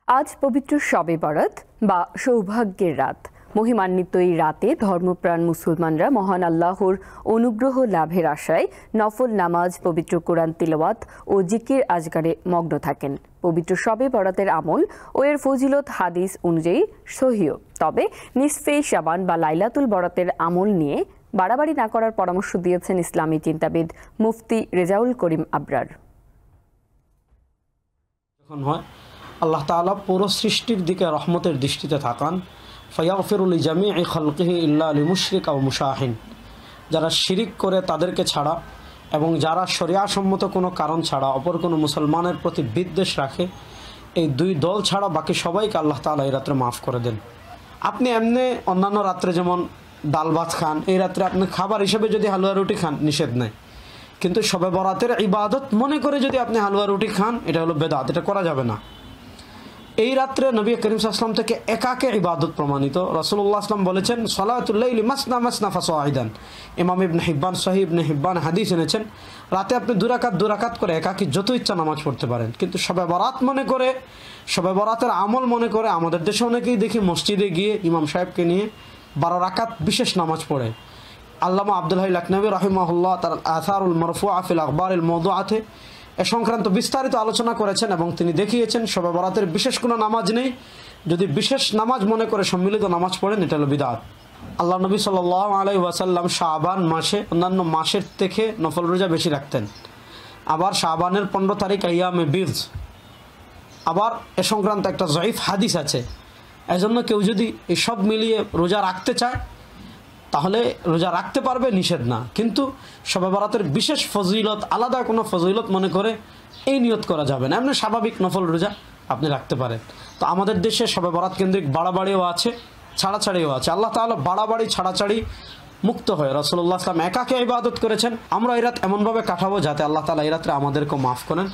আজ পবিত্র শবে বরাত বা সৌভাগ্যের রাত। মহিমান্বিত এই রাতে ধর্মপ্রাণ মুসলমানরা মহান আল্লাহর অনুগ্রহ লাভের আশায় নফল নামাজ, পবিত্র কোরআন তিলাওয়াত ও জিকির আজগারে মগ্ন থাকেন। পবিত্র শবে বরাতের আমল ও এর ফজিলত হাদিস অনুযায়ী সহিহ, তবে নিসফে শাবান বা লাইলাতুল বরাতের আমল নিয়ে বাড়াবাড়ি না করার পরামর্শ দিয়েছেন ইসলামী চিন্তাবিদ মুফতি রেজাউল করিম আবরার। আল্লাহ তাআলা পুরো সৃষ্টির দিকে রহমতের দৃষ্টিতে তাকান। ফায়াগফিরু লিজামিই খালকিহি ইল্লা লিমুশরিক আও মুশাহিন। যারা শিরিক করে তাদেরকে ছাড়া এবং যারা শরিয়াসম্মত কোনো কারণ ছাড়া অপর কোনো মুসলমানের প্রতি বিদ্বেষ রাখে, এই দুই দল ছাড়া বাকি সবাইকে আল্লাহ তাআলা এই রাত্রে মাফ করে দেন। আপনি এমনি অন্যান্য রাত্রে যেমন ডাল ভাত খান, এই রাত্রে আপনি খাবার হিসেবে যদি হালুয়া রুটি খান নিষেধ নেই, কিন্তু শবে বরাতের ইবাদত মনে করে যদি আপনি হালুয়া রুটি খান, এটা হলো বেদাত, এটা করা যাবে না। এই রাত্রে নবী করিম সাল্লাল্লাহু আলাইহি ওয়াসাল্লাম থেকে একাকে ইবাদত প্রমাণিত। রাসূলুল্লাহ সাল্লাল্লাহু আলাইহি ওয়াসাল্লাম বলেছেন, সালাতুল লাইলি মাসনা মাসনা ফাসাইদান। ইমাম ইবনে হিব্বান, সহিহ ইবনে হিব্বান হাদিস এনেছেন, রাতে আপনি দু রাকাত করে একাকি যত ইচ্ছা নামাজ পড়তে পারেন। কিন্তু শবে বরাত মনে করে, শবে বরাতের আমল মনে করে আমাদের দেশে অনেকেই দেখি মসজিদে গিয়ে ইমাম সাহেবকে নিয়ে 12 রাকাত বিশেষ নামাজ পড়ে। আল্লামা আব্দুল হাই লাকনবী রাহিমাহুল্লাহ তার আসারুল মারফুআ ফিল আখবারিল মাওদুআতে এ সংক্রান্ত বিস্তারিত আলোচনা করেছেন এবং তিনি দেখিয়েছেন শবে বরাতের বিশেষ কোনো নামাজ নেই। যদি বিশেষ নামাজ মনে করে সম্মিলিত নামাজ পড়েন, এটা হলো বিদআত। আল্লাহ নবী সাল্লাল্লাহু আলাইহি ওয়াসাল্লাম শাবান মাসে অন্যান্য মাসের থেকে নফল রোজা বেশি রাখতেন। আবার শাবানের 15 তারিখ আইয়ামে বীজ। আবার এ সংক্রান্ত একটা জয়ীফ হাদিস আছে। এজন্য কেউ যদি এসব মিলিয়ে রোজা রাখতে চায় তাহলে রোজা রাখতে পারবে, নিষেধ না। কিন্তু শবে বরাতের বিশেষ ফজিলত, আলাদা কোনো ফজিলত মনে করে এই নিয়ত করা যাবে না। এমনি স্বাভাবিক নফল রোজা আপনি রাখতে পারেন। তো আমাদের দেশে শবে বরাত কেন্দ্রিক বাড়াবাড়িও আছে, ছাড়াছাড়িও আছে। আল্লাহ তাআলা বাড়াবাড়ি ছাড়াছাড়ি মুক্ত হয়ে রাসূলুল্লাহ সাল্লাল্লাহু আলাইহি ওয়াসাল্লাম একাকে ইবাদত করেছেন। আমরা এই রাত এমনভাবে কাটাবো যাতে আল্লাহ তাআলা এই রাত্রে আমাদেরকে মাফ করেন।